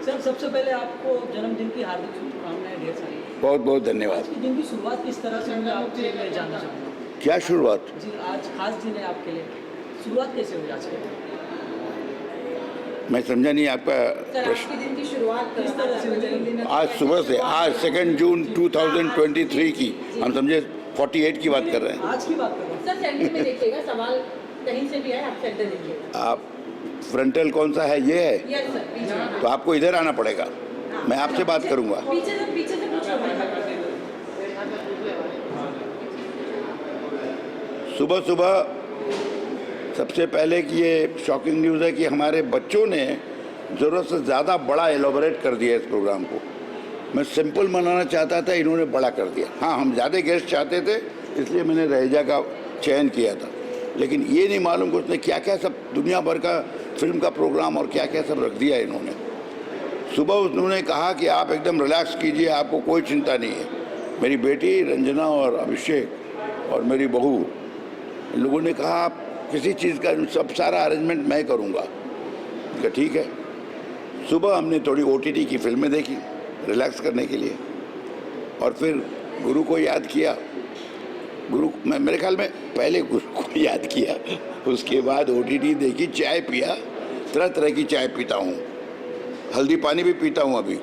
Sir सबसे पहले आपको जन्मदिन की हार्दिक शुभकामनाएं ढेर सारी। बहुत बहुत धन्यवाद। आज के दिन की शुरुआत किस तरह से हुई आपसे मैं जानना चाहूँगा। क्या शुरुआत? जी आज खास दिन है आपके लिए, शुरुआत कैसे हुई आज के दिन? मैं समझा नहीं आपका सर आज के दिन की शुरुआत किस तरह से हुई जन्मदिन? आज सुबह से, आज 2 जून 2023 की, हम समझे 48 की बात कर रहे हैं। आज की बात कर रहे हैं। सर सेंटर में देखिएगा, सवाल कहीं से भी आए आप सेंटर देखिएगा। आप फ्रंटल कौन सा है? ये है, यस सर पीछे। तो आपको इधर आना पड़ेगा, मैं आपसे बात करूंगा। पीछे से पूछो। सुबह सुबह सबसे पहले कि ये शॉकिंग न्यूज़ है कि हमारे बच्चों ने ज़रूरत से ज़्यादा बड़ा एलोबरेट कर दिया इस प्रोग्राम को। मैं सिंपल मनाना चाहता था, इन्होंने बड़ा कर दिया। हाँ, हम ज़्यादा गेस्ट चाहते थे, इसलिए मैंने रहीजा का चयन किया था, लेकिन ये नहीं मालूम कि उसने क्या क्या सब दुनिया भर का फिल्म का प्रोग्राम और क्या क्या सब रख दिया इन्होंने। सुबह उन्होंने कहा कि आप एकदम रिलैक्स कीजिए, आपको कोई चिंता नहीं है। मेरी बेटी रंजना और अभिषेक और मेरी बहू, इन लोगों ने कहा आप किसी चीज़ का सब सारा अरेंजमेंट मैं करूँगा। कहा ठीक है। सुबह हमने थोड़ी OTT की फिल्में देखी रिलैक्स करने के लिए, और फिर गुरु को याद किया। गुरु मैं मेरे ख्याल में पहले गुरु को याद किया, उसके बाद OTT देखी, चाय पिया। तरह तरह की चाय पीता हूँ, हल्दी पानी भी पीता हूँ। अभी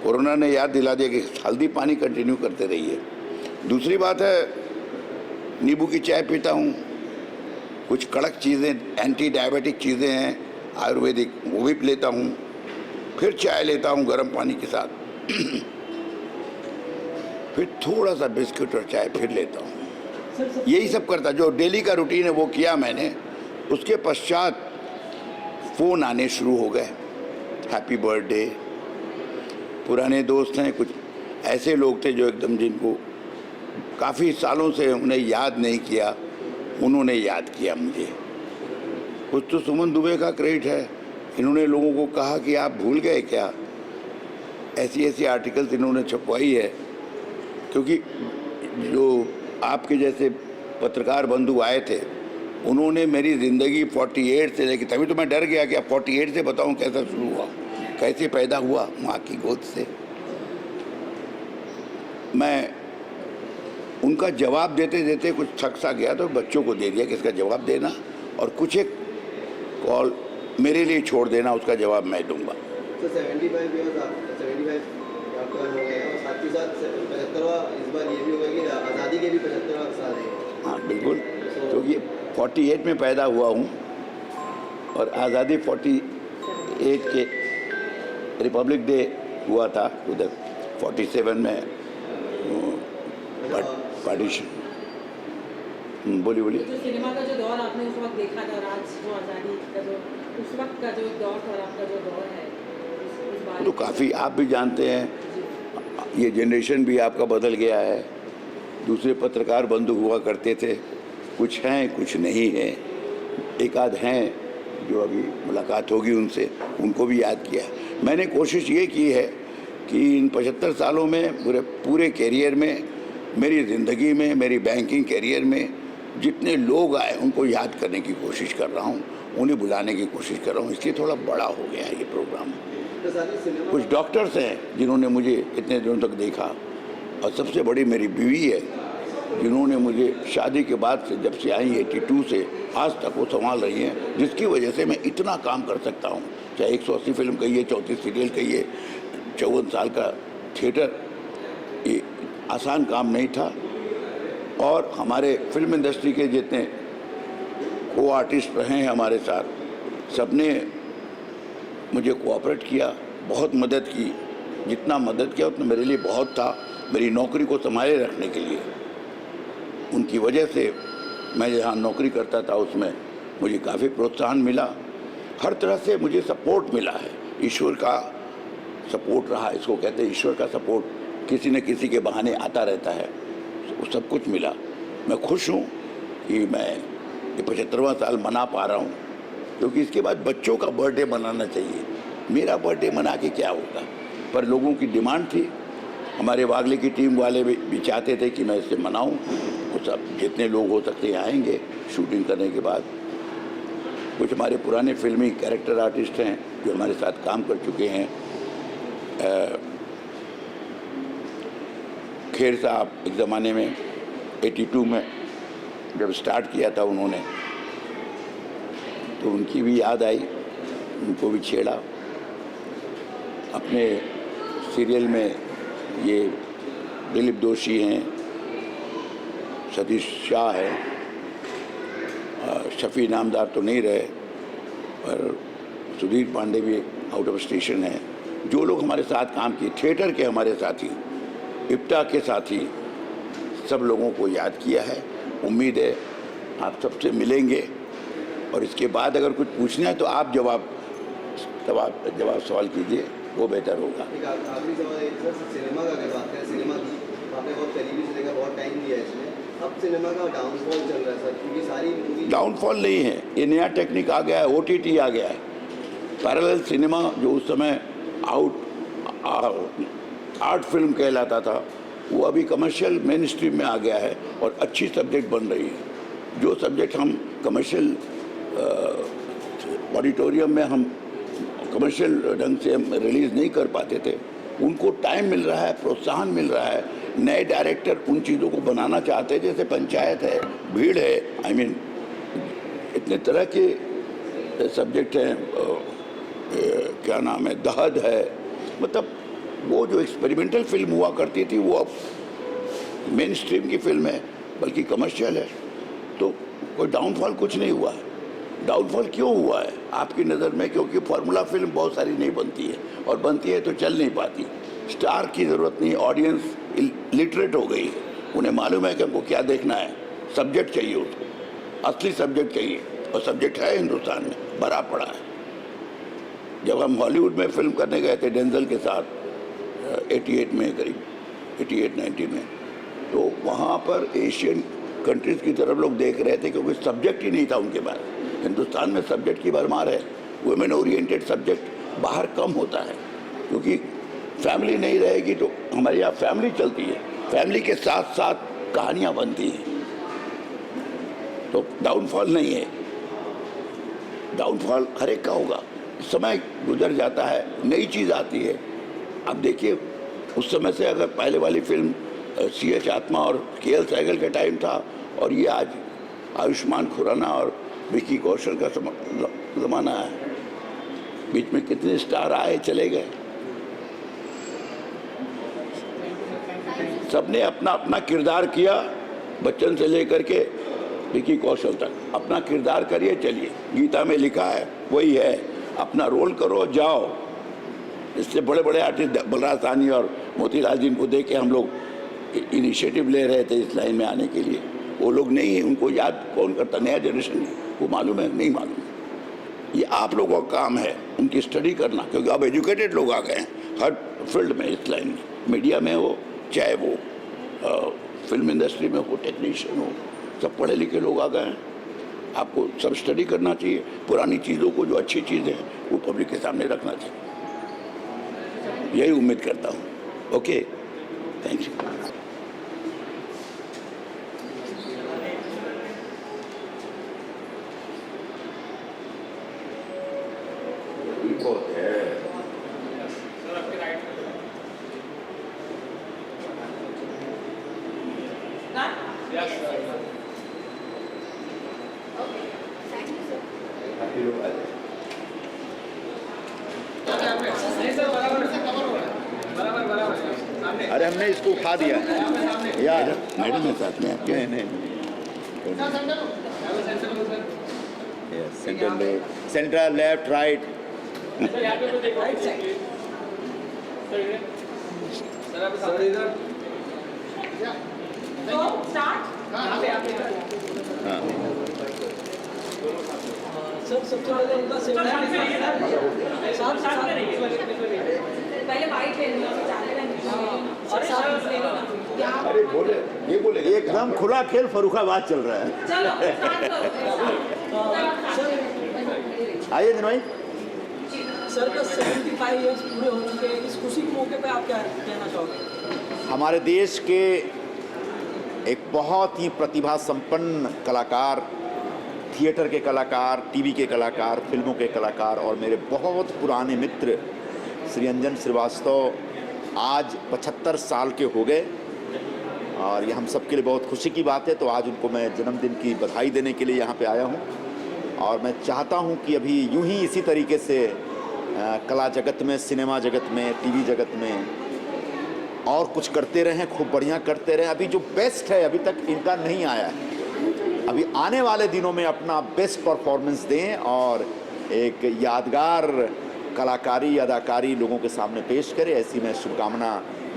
कोरोना ने याद दिला दिया कि हल्दी पानी कंटिन्यू करते रहिए। दूसरी बात है, नींबू की चाय पीता हूँ। कुछ कड़क चीज़ें, एंटी डायबिटिक चीज़ें हैं आयुर्वेदिक, वो भी लेता हूँ। फिर चाय लेता हूँ गर्म पानी के साथ फिर थोड़ा सा बिस्किट और चाय फिर लेता हूँ। यही सब करता, जो डेली का रूटीन है वो किया मैंने। उसके पश्चात फ़ोन आने शुरू हो गए, हैप्पी बर्थडे। पुराने दोस्त हैं, कुछ ऐसे लोग थे जो एकदम जिनको काफ़ी सालों से उन्हें याद नहीं किया, उन्होंने याद किया मुझे। कुछ तो सुमन दुबे का क्रेडिट है, इन्होंने लोगों को कहा कि आप भूल गए क्या। ऐसी ऐसी आर्टिकल्स इन्होंने छपवाई है, क्योंकि जो आपके जैसे पत्रकार बंधु आए थे, उन्होंने मेरी ज़िंदगी 48 से लेकर, तभी तो मैं डर गया कि अब 48 से बताऊं कैसा शुरू हुआ, कैसे पैदा हुआ माँ की गोद से। मैं उनका जवाब देते देते कुछ थक सा गया, तो बच्चों को दे दिया कि इसका जवाब देना, और कुछ एक कॉल मेरे लिए छोड़ देना, उसका जवाब मैं दूंगा। तो 75 आपका हो गया, और साथ ही साथ 75वां इस बार ये भी होगा कि आज़ादी के भी 75वां साल है। हाँ बिल्कुल, क्योंकि 48 में पैदा हुआ हूँ और आज़ादी 48 के रिपब्लिक डे हुआ था, उधर 47 में पार्टीशन। बोलिए। जो सिनेमा का जो दौर आपने उस वक्त देखा था और आज जो आज़ादी का जो उस वक्त का जो दौर था और आपका जो दौर है उस बारे तो काफ़ी आप भी जानते हैं, ये जनरेशन भी आपका बदल गया है। दूसरे पत्रकार बंधु हुआ करते थे, कुछ हैं कुछ नहीं हैं, एक आध हैं जो अभी मुलाकात होगी उनसे, उनको भी याद किया। मैंने कोशिश ये की है कि इन 75 सालों में पूरे कैरियर में, मेरी ज़िंदगी में, मेरी बैंकिंग कैरियर में जितने लोग आए उनको याद करने की कोशिश कर रहा हूँ, उन्हें बुलाने की कोशिश कर रहा हूँ। इसलिए थोड़ा बड़ा हो गया है ये प्रोग्राम। कुछ डॉक्टर्स हैं जिन्होंने मुझे इतने दिनों तक देखा, और सबसे बड़ी मेरी बीवी है जिन्होंने मुझे शादी के बाद से, जब से आई 82 से आज तक वो संभाल रही हैं, जिसकी वजह से मैं इतना काम कर सकता हूँ। चाहे 180 फिल्म कहिए, 34 सीरियल कहिए, 54 साल का थिएटर, ये आसान काम नहीं था। और हमारे फिल्म इंडस्ट्री के जितने को आर्टिस्ट रहे हैं हमारे साथ, सबने मुझे कोऑपरेट किया, बहुत मदद की। जितना मदद किया उतना मेरे लिए बहुत था, मेरी नौकरी को संभाले रखने के लिए। उनकी वजह से मैं जहाँ नौकरी करता था उसमें मुझे काफ़ी प्रोत्साहन मिला, हर तरह से मुझे सपोर्ट मिला है। ईश्वर का सपोर्ट रहा, इसको कहते हैं ईश्वर का सपोर्ट, किसी न किसी के बहाने आता रहता है, तो सब कुछ मिला। मैं खुश हूँ कि मैं ये 75वां साल मना पा रहा हूँ, क्योंकि इसके बाद बच्चों का बर्थडे मनाना चाहिए। मेरा बर्थडे मना के क्या होगा, पर लोगों की डिमांड थी, हमारे वागले की टीम वाले भी चाहते थे कि मैं इसे मनाऊं। वो सब जितने लोग हो सकते हैं आएंगे शूटिंग करने के बाद। कुछ हमारे पुराने फिल्मी कैरेक्टर आर्टिस्ट हैं जो हमारे साथ काम कर चुके हैं, खेर साहब एक ज़माने में 82 में जब स्टार्ट किया था उन्होंने, तो उनकी भी याद आई, उनको भी छेड़ा। अपने सीरियल में ये दिलीप दोषी हैं, सतीश शाह है, शफी नामदार तो नहीं रहे, पर सुधीर पांडे भी आउट ऑफ स्टेशन है। जो लोग हमारे साथ काम किए, थिएटर के हमारे साथी, इप्टा के साथी, सब लोगों को याद किया है। उम्मीद है आप सबसे मिलेंगे और इसके बाद अगर कुछ पूछना है तो आप जवाब सवाल कीजिए, वो बेहतर होगा। एक आखिरी सवाल है सर, सिनेमा का अगर बात करें, सिनेमा की आपने बहुत करीबी से देखा, बहुत टाइम दिया है इसमें, अब सिनेमा का डाउनफॉल चल रहा है सर, क्योंकि सारी मूवी डाउनफॉल नहीं है, ये नया टेक्निक आ गया है, OTT आ गया है। पैरेलल सिनेमा जो उस समय आर्ट फिल्म कहलाता था, वो अभी कमर्शियल मेन स्ट्रीम में आ गया है और अच्छी सब्जेक्ट बन रही है। जो सब्जेक्ट हम कमर्शियल ऑडिटोरियम में हम कमर्शियल ढंग से हम रिलीज़ नहीं कर पाते थे, उनको टाइम मिल रहा है, प्रोत्साहन मिल रहा है। नए डायरेक्टर उन चीज़ों को बनाना चाहते हैं, जैसे पंचायत है, भीड़ है, इतने तरह के सब्जेक्ट हैं, क्या नाम है, दहद है, मतलब वो जो एक्सपेरिमेंटल फिल्म हुआ करती थी वो अब मेन स्ट्रीम की फिल्म है, बल्कि कमर्शियल है। तो कोई डाउनफॉल कुछ नहीं हुआ है। डाउनफॉल क्यों हुआ है आपकी नज़र में? क्योंकि फार्मूला फिल्म बहुत सारी नहीं बनती है, और बनती है तो चल नहीं पाती। स्टार की ज़रूरत नहीं, ऑडियंस लिटरेट हो गई, उन्हें मालूम है कि हमको क्या देखना है, सब्जेक्ट चाहिए उसको, असली सब्जेक्ट चाहिए, और सब्जेक्ट है हिंदुस्तान में, भरा पड़ा है। जब हम हॉलीवुड में फिल्म करने गए थे डेंजल के साथ 88 में, करीब 88-90 में, तो वहाँ पर एशियन कंट्रीज़ की तरफ लोग देख रहे थे, क्योंकि सब्जेक्ट ही नहीं था उनके पास। हिंदुस्तान में सब्जेक्ट की भरमार है, वुमेन ओरिएंटेड सब्जेक्ट बाहर कम होता है, क्योंकि फैमिली नहीं रहेगी तो हमारे यहाँ फैमिली चलती है, फैमिली के साथ साथ कहानियाँ बनती हैं। तो डाउनफॉल नहीं है, डाउनफॉल हर एक का होगा, समय गुजर जाता है, नई चीज़ आती है। अब देखिए, उस समय से अगर पहले वाली फिल्म CH आत्मा और KL सहगल का टाइम था, और ये आज आयुष्मान खुराना और विकी कौशल का ज़माना है, बीच में कितने स्टार आए चले गए, सबने अपना अपना किरदार किया, बच्चन से लेकर के विकी कौशल तक अपना किरदार करिए, चलिए। गीता में लिखा है वही है, अपना रोल करो, जाओ। इससे बड़े बड़े आर्टिस्ट बलराज साहनी और मोतीलाल जी को देख के हम लोग इनिशिएटिव ले रहे थे इस लाइन में आने के लिए। वो लोग नहीं है, उनको याद कौन करता, नया जनरेशन नहीं, वो मालूम है नहीं मालूम है। ये आप लोगों का काम है उनकी स्टडी करना, क्योंकि अब एजुकेटेड लोग आ गए हैं हर फील्ड में, इस लाइन में, मीडिया में हो, चाहे वो फिल्म इंडस्ट्री में हो, टेक्नीशियन हो, सब पढ़े लिखे लोग आ गए हैं। आपको सब स्टडी करना चाहिए, पुरानी चीज़ों को, जो अच्छी चीज़ें हैं वो पब्लिक के सामने रखना चाहिए, यही उम्मीद करता हूँ। Okay, thank you. अरे हमने इसको उठा दिया यार, मैडम है साथ में आपके? नहीं सेंट्रल लेफ्ट राइट। तो स्टार्ट सर सबसे पहले उनका पहले वाइट अरे बोले, ये बोले एकदम खुला खेल फर्रुखाबाद चल रहा है। चलो आइए दिन भाई। सर का 75 ईयर्स पूरे हो चुके हैं, इस खुशी के मौके पे आप क्या कहना चाहोगे? हमारे देश के एक बहुत ही प्रतिभा संपन्न कलाकार, थिएटर के कलाकार, टीवी के कलाकार, फिल्मों के कलाकार और मेरे बहुत पुराने मित्र श्री अंजन श्रीवास्तव आज 75 साल के हो गए और ये हम सब के लिए बहुत खुशी की बात है। तो आज उनको मैं जन्मदिन की बधाई देने के लिए यहाँ पे आया हूँ और मैं चाहता हूँ कि अभी यूं ही इसी तरीके से कला जगत में, सिनेमा जगत में, टीवी जगत में और कुछ करते रहें, खूब बढ़िया करते रहें। अभी जो बेस्ट है अभी तक इनका नहीं आया है, अभी आने वाले दिनों में अपना बेस्ट परफॉर्मेंस दें और एक यादगार कलाकारी, अदाकारी लोगों के सामने पेश करें। ऐसी मैं शुभकामना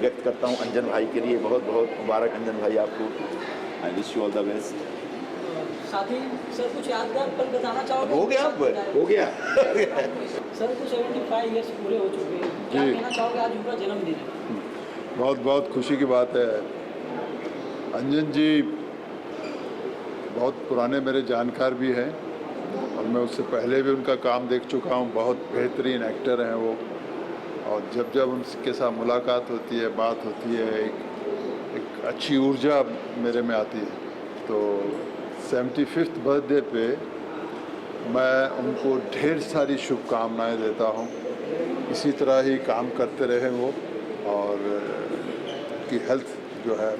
व्यक्त करता हूं अंजन भाई के लिए। बहुत बहुत मुबारक अंजन भाई आपको। I wish you all the best. साथ ही सर कुछ यादगार पल बताना चाहोगे? हो गया सर को 75 ईयर्स पूरे हो चुके हैं, क्या कहना चाहोगे? आज उनका जन्मदिन है। बहुत बहुत खुशी की बात है। अंजन जी बहुत पुराने मेरे जानकार भी हैं और मैं उससे पहले भी उनका काम देख चुका हूँ। बहुत बेहतरीन एक्टर हैं वो और जब जब उनके साथ मुलाकात होती है, बात होती है, एक अच्छी ऊर्जा मेरे में आती है। तो 75th बर्थडे पे मैं उनको ढेर सारी शुभकामनाएं देता हूँ। इसी तरह ही काम करते रहे वो और उनकी हेल्थ जो है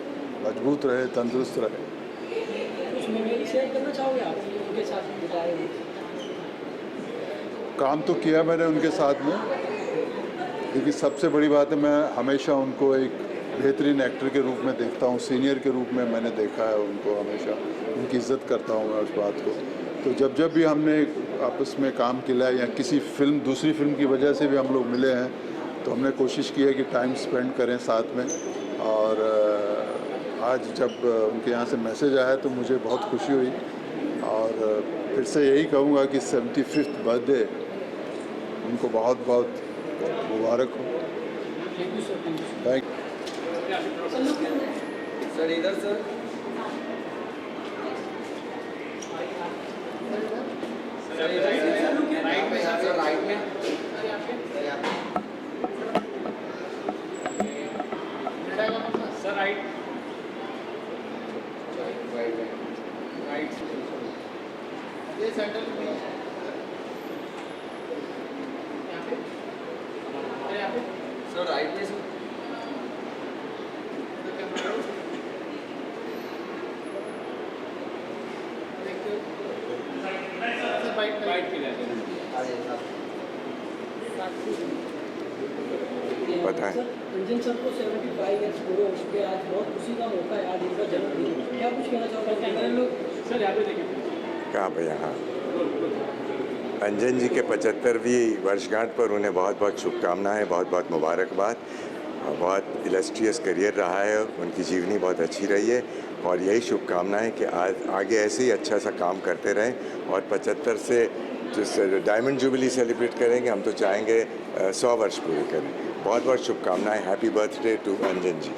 मजबूत रहे, तंदुरुस्त रहे। कुछ मेमोरी शेयर करना चाहोगे आप उनके साथ बिताए हुए? काम तो किया मैंने उनके साथ में, लेकिन सबसे बड़ी बात है मैं हमेशा उनको एक बेहतरीन एक्टर के रूप में देखता हूँ। सीनियर के रूप में मैंने देखा है उनको, हमेशा उनकी इज़्ज़त करता हूँ मैं उस बात को। तो जब भी हमने आपस में काम किया या किसी फिल्म, दूसरी फिल्म की वजह से भी हम लोग मिले हैं, तो हमने कोशिश की है कि टाइम स्पेंड करें साथ में। और आज जब उनके यहाँ से मैसेज आया तो मुझे बहुत खुशी हुई और फिर से यही कहूँगा कि 75th बर्थडे उनको बहुत बहुत मुबारक हो। Thank you. सर इधर सर राइट में, यहाँ सर राइट में, सर राइट ये सेंटर में सर राइट में सर वाइट की जाती है। बताएं। सर अंजन सर को 75 ईयर्स पूरे हो चुके हैं, आज बहुत खुशी का मौका है, आज इनका जन्मदिन है। क्या कुछ कहना चाहोगे लोग? सर यहाँ पे देखिए कहाँ पे यहाँ अंजन जी के 75वीं वर्षगांठ पर उन्हें बहुत बहुत शुभकामनाएं, बहुत बहुत मुबारकबाद। बहुत इलस्ट्रियस करियर रहा है, उनकी जीवनी बहुत अच्छी रही है और यही शुभकामनाएं कि आज आगे ऐसे ही अच्छा सा काम करते रहें और 75 से जो डायमंड जुबली सेलिब्रेट करेंगे, हम तो चाहेंगे 100 वर्ष पूरे करें। बहुत बहुत शुभकामनाएं। हैप्पी बर्थडे टू अंजन जी।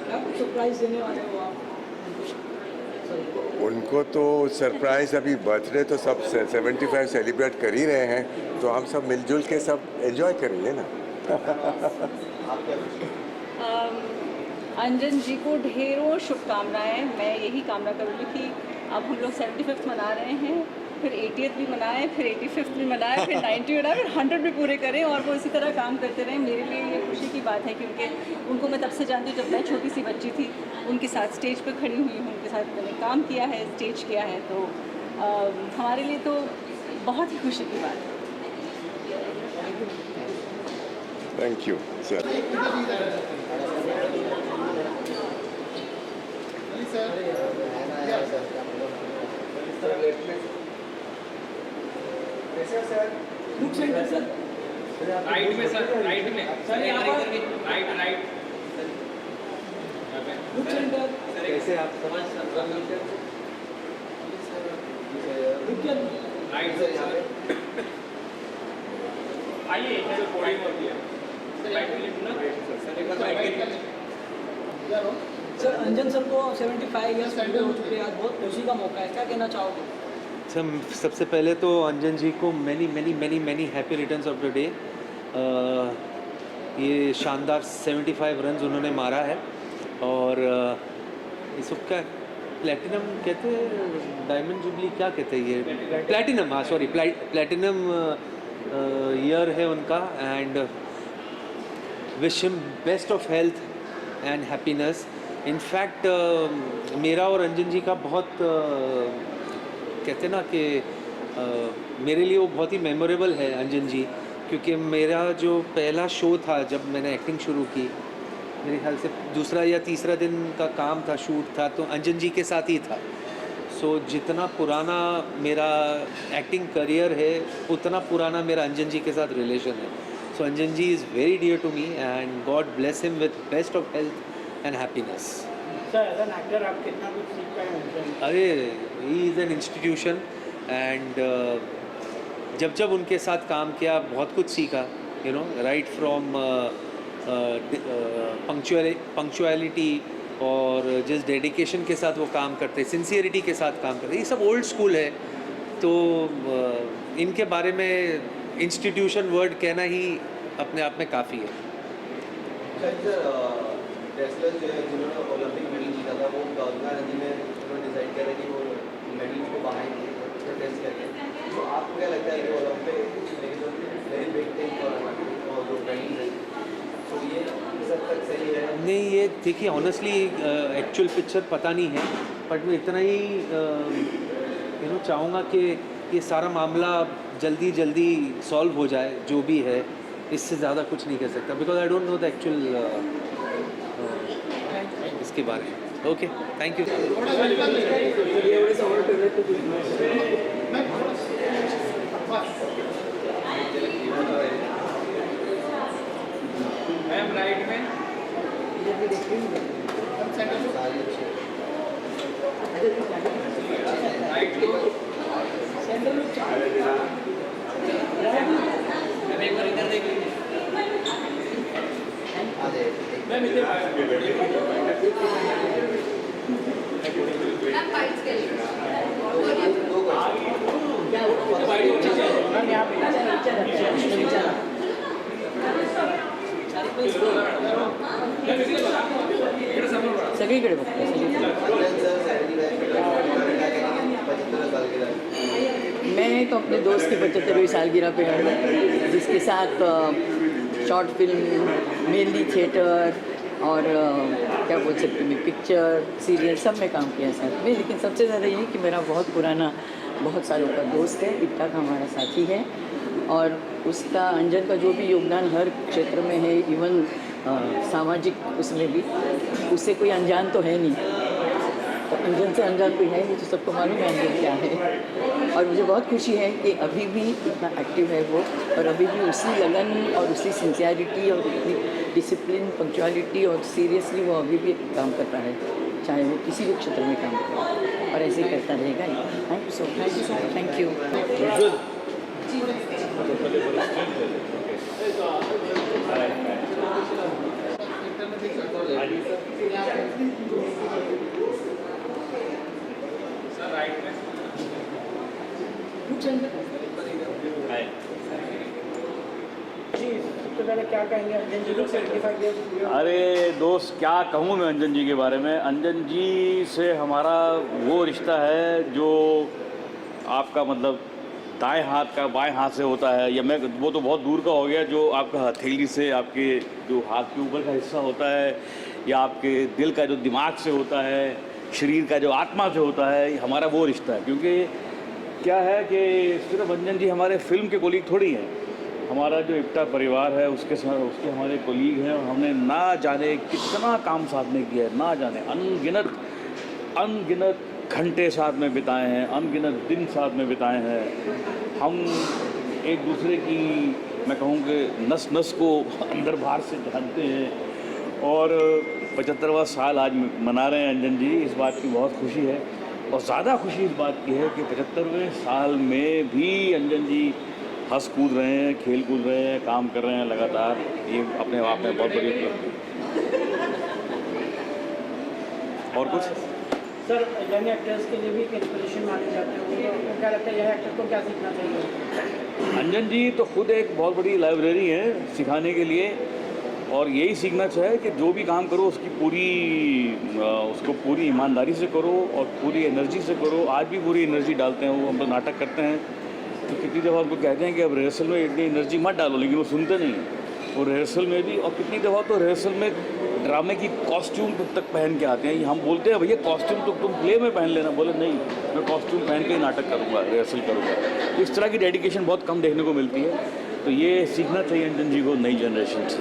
क्या कुछ सरप्राइज देने वाले हो आप? उनको तो सरप्राइज़, अभी बर्थडे तो सब 75 सेलिब्रेट कर ही रहे हैं, तो हम सब मिलजुल के सब एंजॉय करेंगे ना। अंजन जी को ढेरों शुभकामनाएं। मैं यही कामना करूँगी कि अब हम लोग 75th मना रहे हैं, फिर 80th भी मनाएं, फिर 85th भी मनाएं, फिर 90 मनाएं, फिर 100 भी पूरे करें और वो इसी तरह काम करते रहें। मेरे लिए ये खुशी की बात है क्योंकि उनको मैं तब से जानती हूँ जब मैं छोटी सी बच्ची थी, उनके साथ स्टेज पर खड़ी हुई हूँ, उनके साथ मैंने काम किया है, स्टेज किया है। तो हमारे लिए तो बहुत ही खुशी की बात है। Thank you sir. Look centre sir, right में सर, राइट में सर यहाँ पर राइट राइट लुक सेंटर कैसे आप समझ रुकिए। राइट सर यहाँ पे आइए इधर जो पोडियम होती है राइट में लिखना सर अंजन सर को 75 ईयर्स पूरे हो चुके हैं, आज बहुत खुशी का मौका है, क्या कहना चाहोगे? सबसे पहले तो अंजन जी को many happy returns of the day. ये शानदार 75 रन्स उन्होंने मारा है और इस सबका प्लेटिनम कहते हैं, डायमंड जुबली क्या कहते हैं, ये प्लेटिनम, हाँ सॉरी प्लेटिनम ईयर है उनका। And wish him best of health and happiness. In fact मेरा और अंजन जी का बहुत कहते ना कि मेरे लिए वो बहुत ही मेमोरेबल है अंजन जी, क्योंकि मेरा जो पहला शो था जब मैंने एक्टिंग शुरू की, मेरे ख्याल से दूसरा या तीसरा दिन का काम था, शूट था, तो अंजन जी के साथ ही था। सो जितना पुराना मेरा एक्टिंग करियर है उतना पुराना मेरा अंजन जी के साथ रिलेशन है। So Anjan ji is very dear to me and God bless him with best of health and happiness. Sir as an actor आप कितना कुछ सीख पाए उनसे? अरे he is an institution and जब जब उनके साथ काम किया बहुत कुछ सीखा, you know, right from punctuality और जिस डेडिकेशन के साथ वो काम करते, सिंसियरिटी के साथ काम करते, ये सब ओल्ड स्कूल है। तो इनके बारे में इंस्टीट्यूशन वर्ड कहना ही अपने आप में काफ़ी है। सर रेसलर जो है जिन्होंने ओलंपिक मेडल जीता था, वो गंगा नदी में उन्होंने डिसाइड किया कि वो मेडल को बहाएंगे प्रोटेस्ट करके, तो आपको क्या लगता है कि Olympic very big thing for जो मेडल है, तो ये सब तक सही है? नहीं, ये देखिए ऑनेस्टली एक्चुअल पिक्चर पता नहीं है, बट मैं इतना ही यू नो चाहूँगा कि ये सारा मामला जल्दी जल्दी सॉल्व हो जाए, जो भी है, इससे ज़्यादा कुछ नहीं कर सकता, because I don't know the actual इसके बारे में। Okay, thank you. Ma'am right में राइट को एक बार इधर देख लीजिए। मैम सगळीकडे बघतो मैं तो अपने दोस्त की 75वीं सालगिरह पे आई हूँ, जिसके साथ शॉर्ट फिल्म, मेनली थिएटर और क्या बोल सकती हूँ, पिक्चर, सीरियल, सब में काम किया साथ में। लेकिन सबसे ज़्यादा ये कि मेरा बहुत पुराना, बहुत सालों का दोस्त है, इट्टा का हमारा साथी है, और उसका, अंजन का जो भी योगदान हर क्षेत्र में है, इवन सामाजिक उसमें भी, उससे कोई अनजान तो है नहीं। तो अंजन से अनजान कोई है नहीं, तो सबको मालूम है अंजन क्या है। और मुझे बहुत खुशी है कि अभी भी इतना एक्टिव है वो, और अभी भी उसी लगन और उसी सिंसियरिटी और उतनी डिसिप्लिन, पंक्चुअलिटी और सीरियसली वो अभी भी काम करता है, चाहे वो किसी भी क्षेत्र में काम करे, और ऐसे ही करता रहेगा। Thank you so much. Thank you. Sir right में सबसे पहले क्या कहेंगे अंजन जी को 75 डेज? अरे दोस्त, क्या कहूँ मैं अंजन जी के बारे में। अंजन जी से हमारा वो रिश्ता है जो आपका मतलब दाएं हाथ का बाएं हाथ से होता है, या मैं वो तो बहुत दूर का हो गया, जो आपका हथेली से आपके जो हाथ के ऊपर का हिस्सा होता है, या आपके दिल का जो दिमाग से होता है, शरीर का जो आत्मा से होता है, हमारा वो रिश्ता है। क्योंकि क्या है कि सिर्फ अंजन जी हमारे फिल्म के कोलीग थोड़ी हैं, हमारा जो इट्टा परिवार है उसके हमारे कोलीग हैं, और हमने ना जाने कितना काम साथ में किया है, ना जाने अनगिनत घंटे साथ में बिताए हैं, अनगिनत दिन साथ में बिताए हैं। हम एक दूसरे की, मैं कहूँ कि नस नस को अंदर बाहर से जानते हैं, और 75वां साल आज मना रहे हैं अंजन जी। इस बात की बहुत खुशी है, और ज़्यादा खुशी इस बात की है कि 75वें साल में भी अंजन जी हंस कूद रहे हैं, खेल कूद रहे हैं, काम कर रहे हैं लगातार। ये अपने आप में बहुत बड़ी उपलब्धि है। और कुछ सर, यंग एक्टर्स के लिए भी एक इंस्पिरेशन माने जाते हैं, तो क्या लगता है यंग एक्टर को क्या सीखना चाहिए? अंजन जी तो खुद एक बहुत बड़ी लाइब्रेरी है सिखाने के लिए, और यही सीखना चाहिए कि जो भी काम करो उसको पूरी ईमानदारी से करो और पूरी एनर्जी से करो। आज भी पूरी एनर्जी डालते हैं वो, हम तो नाटक करते हैं तो कितनी दफ़ा उनको कहते हैं कि अब रिहर्सल में इतनी एनर्जी मत डालो, लेकिन वो सुनते नहीं हैं। वो रिहर्सल में भी, और कितनी दफ़ा तो रिहर्सल में ड्रामे की कॉस्ट्यूम तक पहन के आते हैं। हम बोलते हैं भैया कॉस्ट्यूम तो तुम प्ले में पहन लेना, बोले नहीं मैं कॉस्ट्यूम पहन के ही नाटक करूँगा, रिहर्सल करूँगा। इस तरह की डेडिकेशन बहुत कम देखने को मिलती है, तो ये सीखना चाहिए अंजन जी को नई जनरेशन से।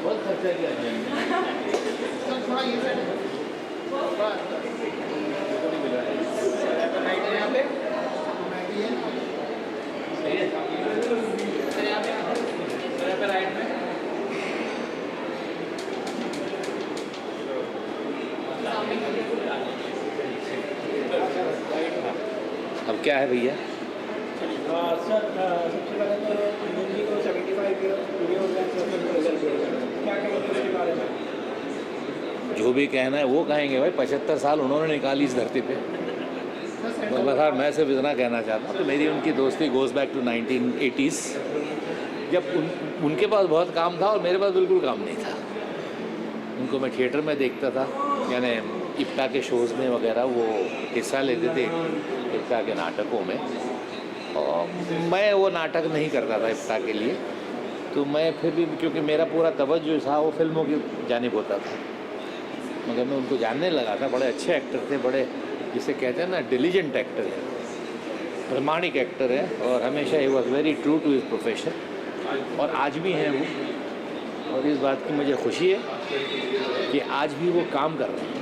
बहुत खर्चा किया अब क्या है भैया? सर सबसे पहले तो अंजन जी को 75 ईयर पूरे हो गए, क्या कहेंगे उसके बारे में? जो भी कहना है वो कहेंगे भाई, 75 साल उन्होंने निकाली इस धरती पे। बस मैं सिर्फ इतना कहना चाहता हूँ कि मेरी उनकी दोस्ती गोज़ बैक टू 1980s, जब उनके पास बहुत काम था और मेरे पास बिल्कुल काम नहीं था। उनको मैं थिएटर में देखता था, यानी इफ्ता के शोज़ में वगैरह वो हिस्सा लेते थे, इफ्ता के नाटकों में, और मैं वो नाटक नहीं करता था इफ्ता के लिए। तो मैं फिर भी, क्योंकि मेरा पूरा तवज्जो था वो फिल्मों की जानिब होता था, मगर मैं उनको जानने लगा था। बड़े अच्छे एक्टर थे, बड़े जिसे कहते हैं ना डिलीजेंट एक्टर है, प्रामाणिक एक्टर है, और हमेशा ही was very true to his profession, और आज भी हैं वो। और इस बात की मुझे खुशी है कि आज भी वो काम कर रहे हैं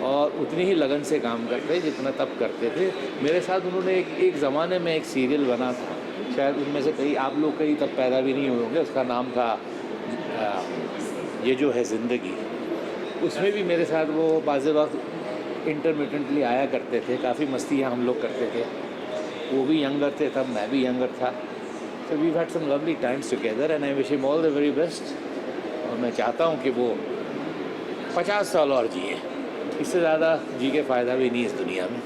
और उतनी ही लगन से काम करते हैं जितना तब करते थे। मेरे साथ उन्होंने एक ज़माने में एक सीरियल बना था, शायद उनमें से कई आप लोग कई तब पैदा भी नहीं हुए होंगे, उसका नाम था ये जो है ज़िंदगी। उसमें भी मेरे साथ वो बाज़े वक्त इंटरमिटेंटली आया करते थे, काफ़ी मस्तियाँ हम लोग करते थे। वो भी यंगर थे तब, मैं भी यंगर था। So we've had some lovely times together and I wish him all the very best। और मैं चाहता हूँ कि वो 50 साल और जिए, इससे ज़्यादा जी के फ़ायदा भी नहीं इस दुनिया में।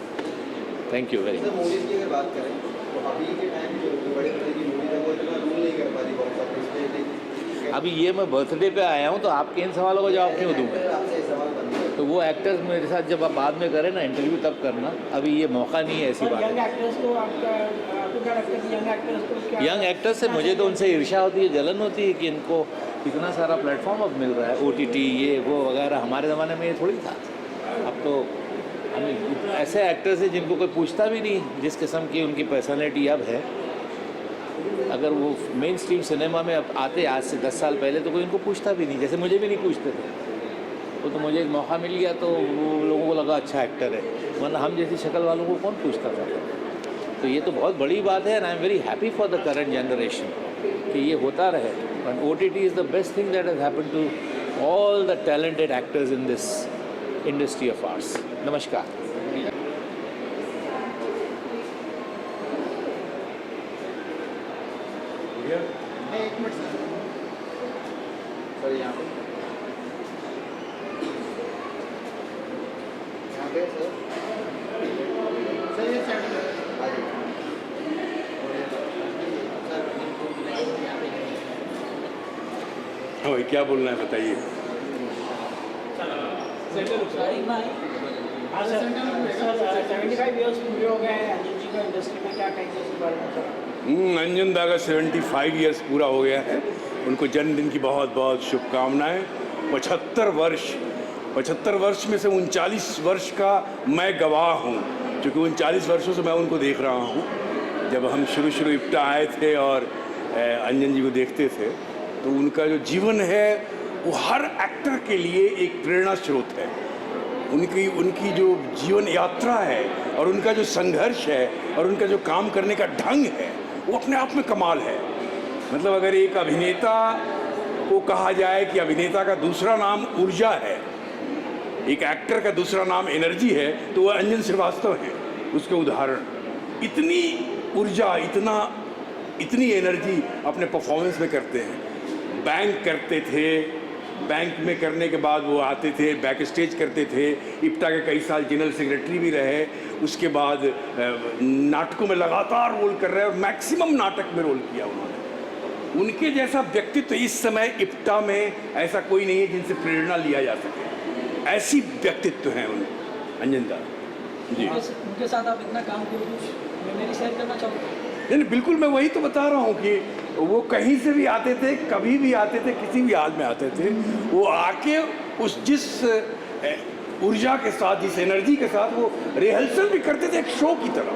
Thank you very much. Movies की अगर बात करें तो अभी के टाइम जो बड़े बड़े की मूवीज़ है वो इतना रूल नहीं कर पा रही बॉक्स ऑफिस पे। अभी ये मैं बर्थडे पे आया हूँ तो आपके इन सवालों का जवाब क्यों दूँ? आपसे सवाल बनता है तो वो एक्टर्स मेरे साथ जब आप बाद में करें ना इंटरव्यू तब करना, अभी ये मौका नहीं है ऐसी बात यंग है। एक्टर्स को आपको क्या लगता है, यंग एक्टर्स को क्या? यंग एक्टर्स से मुझे तो उनसे ईर्ष्या होती है, जलन होती है कि इनको इतना सारा प्लेटफॉर्म अब मिल रहा है, OTT ये वो वगैरह। हमारे ज़माने में ये थोड़ी था। अब तो हमें ऐसे एक्टर्स हैं जिनको कोई पूछता भी नहीं, जिस किस्म की उनकी पर्सनैलिटी अब है। अगर वो मेन स्ट्रीम सिनेमा में अब आते आज से 10 साल पहले तो कोई इनको पूछता भी नहीं, जैसे मुझे भी नहीं पूछते थे। वो तो मुझे एक मौका मिल गया तो वो लोगों को लगा अच्छा एक्टर है, वरना हम जैसी शक्ल वालों को कौन पूछता था। तो ये तो बहुत बड़ी बात है and I am very happy for the current generation कि ये होता रहे। And OTT is the best thing that has happened to all the talented actors in this industry of arts. नमस्कार। एक मिनट सर, यहाँ पे सर, ये side में आ जाइए। हाँ भाई क्या बोलना है बताइए। हाँ सर, 75 ईयर्स पूरे हो गए हैं अंजन जी का इंडस्ट्री में, क्या कहेंगे इसके बारे में सर? अंजन दा का 75 ईयर्स पूरा हो गया है। उनको जन्मदिन की बहुत बहुत शुभकामनाएं। 75 वर्ष में से 39 वर्ष का मैं गवाह हूँ, क्योंकि 39 वर्षों से मैं उनको देख रहा हूँ। जब हम शुरू इफ्ता आए थे और अंजन जी को देखते थे तो उनका जो जीवन है वो हर एक्टर के लिए एक प्रेरणा स्रोत है। उनकी जो जीवन यात्रा है और उनका जो संघर्ष है और उनका जो काम करने का ढंग है वो अपने आप में कमाल है। मतलब अगर एक अभिनेता को कहा जाए कि अभिनेता का दूसरा नाम ऊर्जा है, एक एक्टर का दूसरा नाम एनर्जी है, तो वह अंजन श्रीवास्तव है उसके उदाहरण। इतनी ऊर्जा, इतनी एनर्जी अपने परफॉर्मेंस में करते हैं। बैंक करते थे, बैंक में करने के बाद वो आते थे, बैक स्टेज करते थे। इफ्ता के कई साल जनरल सेक्रेटरी भी रहे। उसके बाद नाटकों में लगातार रोल कर रहे हैं और मैक्सिमम नाटक में रोल किया उन्होंने। उनके जैसा व्यक्तित्व इस समय इफ्ता में ऐसा कोई नहीं है जिनसे प्रेरणा लिया जा सके। ऐसी व्यक्तित्व हैं उन अंजन दा जी। उनके साथ आप इतना काम किए, कुछ मेमोरी शेयर करना चाहोगे? नहीं नहीं, बिल्कुल मैं वही तो बता रहा हूँ कि वो कहीं से भी आते थे, कभी भी आते थे, किसी भी हाल में आते थे, वो आके उस जिस ऊर्जा के साथ, जिस एनर्जी के साथ वो रिहर्सल भी करते थे, एक शो की तरह,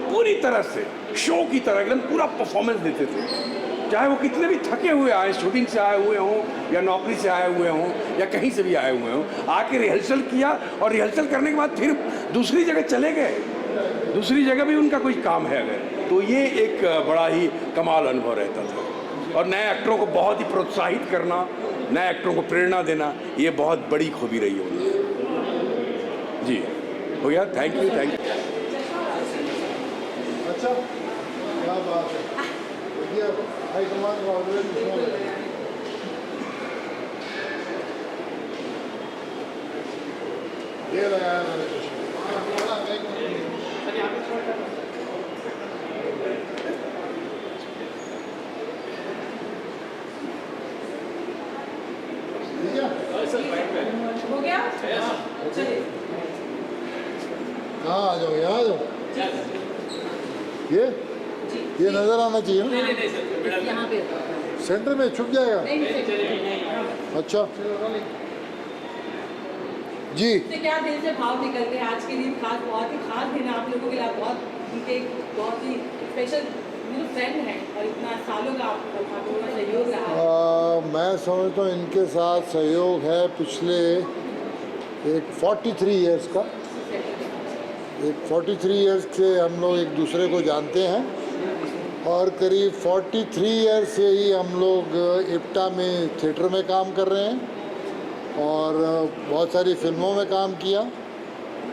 पूरी तरह से शो की तरह एकदम पूरा परफॉर्मेंस देते थे। चाहे वो कितने भी थके हुए आए, शूटिंग से आए हुए हों या नौकरी से आए हुए हों या कहीं से भी आए हुए हों, आके रिहर्सल किया और रिहर्सल करने के बाद फिर दूसरी जगह चले गए, दूसरी जगह भी उनका कोई काम है अगर, तो ये एक बड़ा ही कमाल अनुभव रहता था। और नए एक्टरों को बहुत ही प्रोत्साहित करना, नए एक्टरों को प्रेरणा देना, ये बहुत बड़ी खूबी रही है उनकी। जी हो गया, थैंक यू, थैंक यू। अच्छा, क्या बात है, बढ़िया, हाईकमान को ऑलरेडी फोन है। ये लगाया मैंने हो गया? चलिए। हाँ आ जाओ, यहाँ आ जाओ। ये नजर आना चाहिए ना, यहाँ पे सेंटर में छुप जाएगा। अच्छा जी, से क्या दिल से भाव निकलते हैं आज के दिन, खास बहुत ही खास दिन है आप लोगों के लिए, बहुत उनके बहुत ही स्पेशल फ्रेंड हैं और इतना सालों का आपका सहयोग रहा। मैं समझता हूँ इनके साथ सहयोग है पिछले एक 43 इयर्स का। एक 43 इयर्स से हम लोग एक दूसरे को जानते हैं और करीब 43 इयर्स से ही हम लोग इप्टा में थिएटर में काम कर रहे हैं और बहुत सारी फिल्मों में काम किया।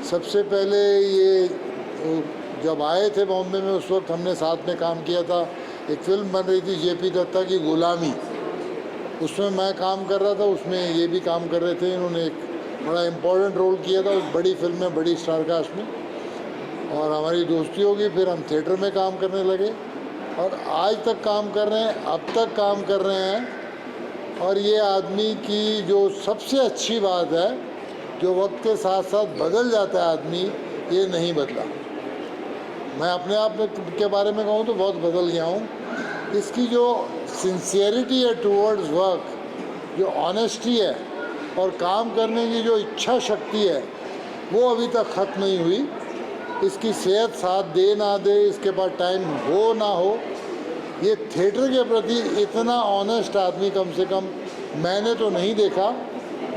सबसे पहले ये जब आए थे बॉम्बे में उस वक्त हमने साथ में काम किया था। एक फिल्म बन रही थी जेपी दत्ता की गुलामी, उसमें मैं काम कर रहा था, उसमें ये भी काम कर रहे थे। इन्होंने एक बड़ा इम्पोर्टेंट रोल किया था उस बड़ी फिल्म में, बड़ी स्टारकास्ट में, और हमारी दोस्ती होगी। फिर हम थिएटर में काम करने लगे और आज तक काम कर रहे हैं, अब तक काम कर रहे हैं। और ये आदमी की जो सबसे अच्छी बात है, जो वक्त के साथ साथ बदल जाता है आदमी, ये नहीं बदला। मैं अपने आप के बारे में कहूँ तो बहुत बदल गया हूँ। इसकी जो सिंसियरिटी है टूवर्ड्स वर्क, जो ऑनेस्टी है और काम करने की जो इच्छा शक्ति है, वो अभी तक ख़त्म नहीं हुई। इसकी सेहत साथ दे ना दे, इसके पास टाइम हो ना हो, ये थिएटर के प्रति इतना ऑनेस्ट आदमी कम से कम मैंने तो नहीं देखा।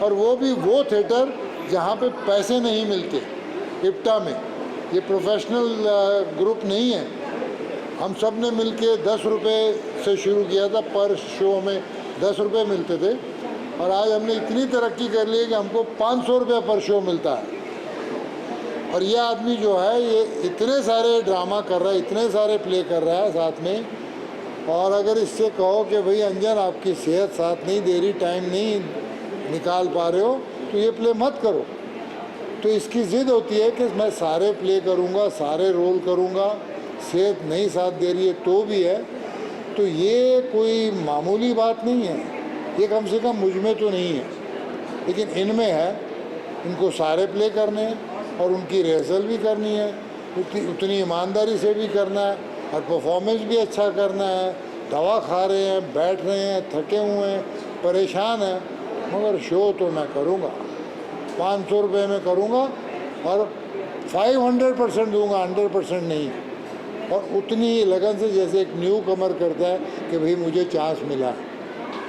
और वो भी वो थिएटर जहाँ पे पैसे नहीं मिलते। इप्टा में ये प्रोफेशनल ग्रुप नहीं है, हम सब ने मिल के 10 रुपये से शुरू किया था, पर शो में 10 रुपये मिलते थे और आज हमने इतनी तरक्की कर ली है कि हमको 500 रुपये पर शो मिलता है। और ये आदमी जो है ये इतने सारे ड्रामा कर रहा है, इतने सारे प्ले कर रहा है साथ में। और अगर इससे कहो कि भाई अंजन आपकी सेहत साथ नहीं दे रही, टाइम नहीं निकाल पा रहे हो, तो ये प्ले मत करो। तो इसकी ज़िद होती है कि मैं सारे प्ले करूँगा, सारे रोल करूँगा, सेहत नहीं साथ दे रही है तो भी है। तो ये कोई मामूली बात नहीं है, ये कम से कम मुझ में तो नहीं है, लेकिन इनमें है। इनको सारे प्ले करने हैं और उनकी रिहर्सल भी करनी है, उतनी ईमानदारी से भी करना है और परफॉर्मेंस भी अच्छा करना है। दवा खा रहे हैं, बैठ रहे हैं, थके हुए हैं, परेशान हैं, मगर शो तो मैं करूँगा, 500 रुपये में करूँगा और 500% दूंगा, 100% नहीं। और उतनी ही लगन से जैसे एक न्यू कमर करता है कि भाई मुझे चांस मिला,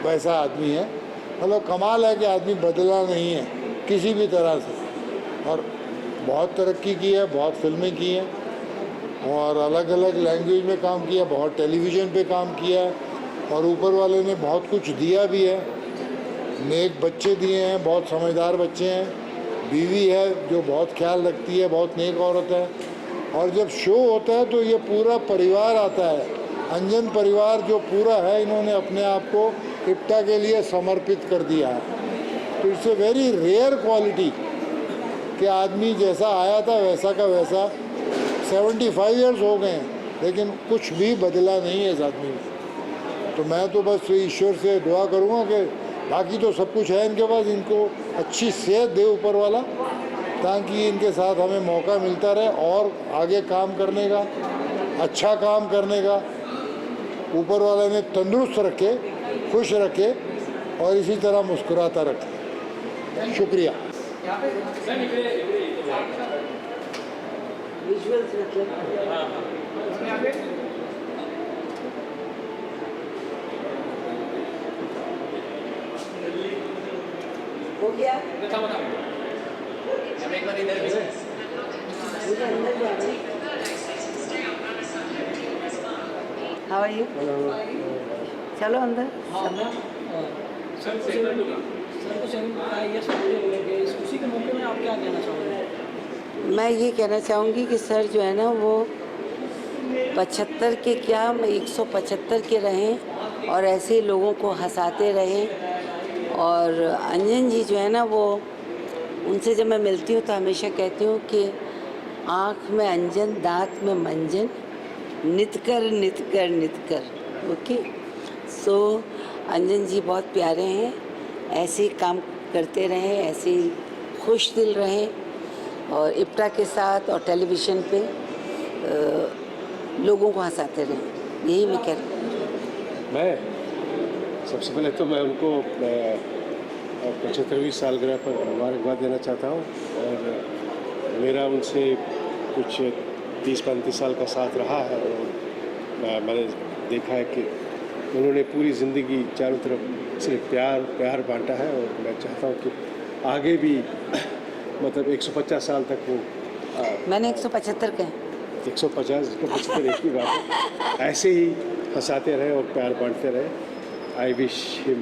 वैसा आदमी है। मतलब कमाल है कि आदमी बदला नहीं है किसी भी तरह से, और बहुत तरक्की की है, बहुत फिल्में की हैं और अलग अलग लैंग्वेज में काम किया, बहुत टेलीविज़न पे काम किया है और ऊपर वाले ने बहुत कुछ दिया भी है। नेक बच्चे दिए हैं, बहुत समझदार बच्चे हैं, बीवी है जो बहुत ख्याल रखती है, बहुत नेक औरत है। और जब शो होता है तो ये पूरा परिवार आता है, अंजन परिवार जो पूरा है, इन्होंने अपने आप को इप्टा के लिए समर्पित कर दिया है। तो it's a very rare quality कि आदमी जैसा आया था वैसा का वैसा। 75 इयर्स हो गए हैं लेकिन कुछ भी बदला नहीं है इस आदमी में। तो मैं तो बस ईश्वर से दुआ करूँगा कि बाकी तो सब कुछ है इनके पास, इनको अच्छी सेहत दे ऊपर वाला, ताकि इनके साथ हमें मौका मिलता रहे और आगे काम करने का। अच्छा काम करने का। ऊपर वाले ने तंदुरुस्त रखे, खुश रखे और इसी तरह मुस्कुराता रखे। शुक्रिया। हो गया? How are you? चलो अंदर। सर कुछ IAS पूरे हो गए, उसी के मौके में आप क्या कहना चाहोगे? मैं ये कहना चाहूँगी कि सर जो है ना वो 75 के क्या 175 के रहें और ऐसे लोगों को हंसाते रहें। और अंजन जी जो है ना वो, उनसे जब मैं मिलती हूँ तो हमेशा कहती हूँ कि आँख में अंजन दाँत में मंजन, नित कर नित कर नित कर। ओके, सो अंजन जी बहुत प्यारे हैं, ऐसे ही काम करते रहें, ऐसे ही खुश दिल रहें और इप्टा के साथ और टेलीविज़न पे लोगों को हंसाते रहें। यही मैं कह रही हूँ। मैं सबसे पहले तो मैं उनको 75वीं सालगिरह पर मुबारकबाद देना चाहता हूँ। और मेरा उनसे कुछ 30-35 साल का साथ रहा है और मैंने देखा है कि उन्होंने पूरी ज़िंदगी चारों तरफ सिर्फ प्यार बांटा है। और मैं चाहता हूँ कि आगे भी मतलब 150 साल तक वो मैंने 175 कहे, 150 175 एक ही बात है, ऐसे ही हंसाते रहे और प्यार बांटते रहे। I wish him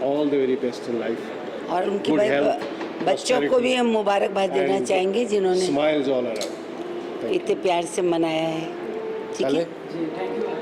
all the very best in life. और उनके बच्चों को भी हम मुबारकबाद देना चाहेंगे जिन्होंने स्माइल्स ऑल अराउंड इतने प्यार से मनाया है। ठीक है जी, थैंक यू।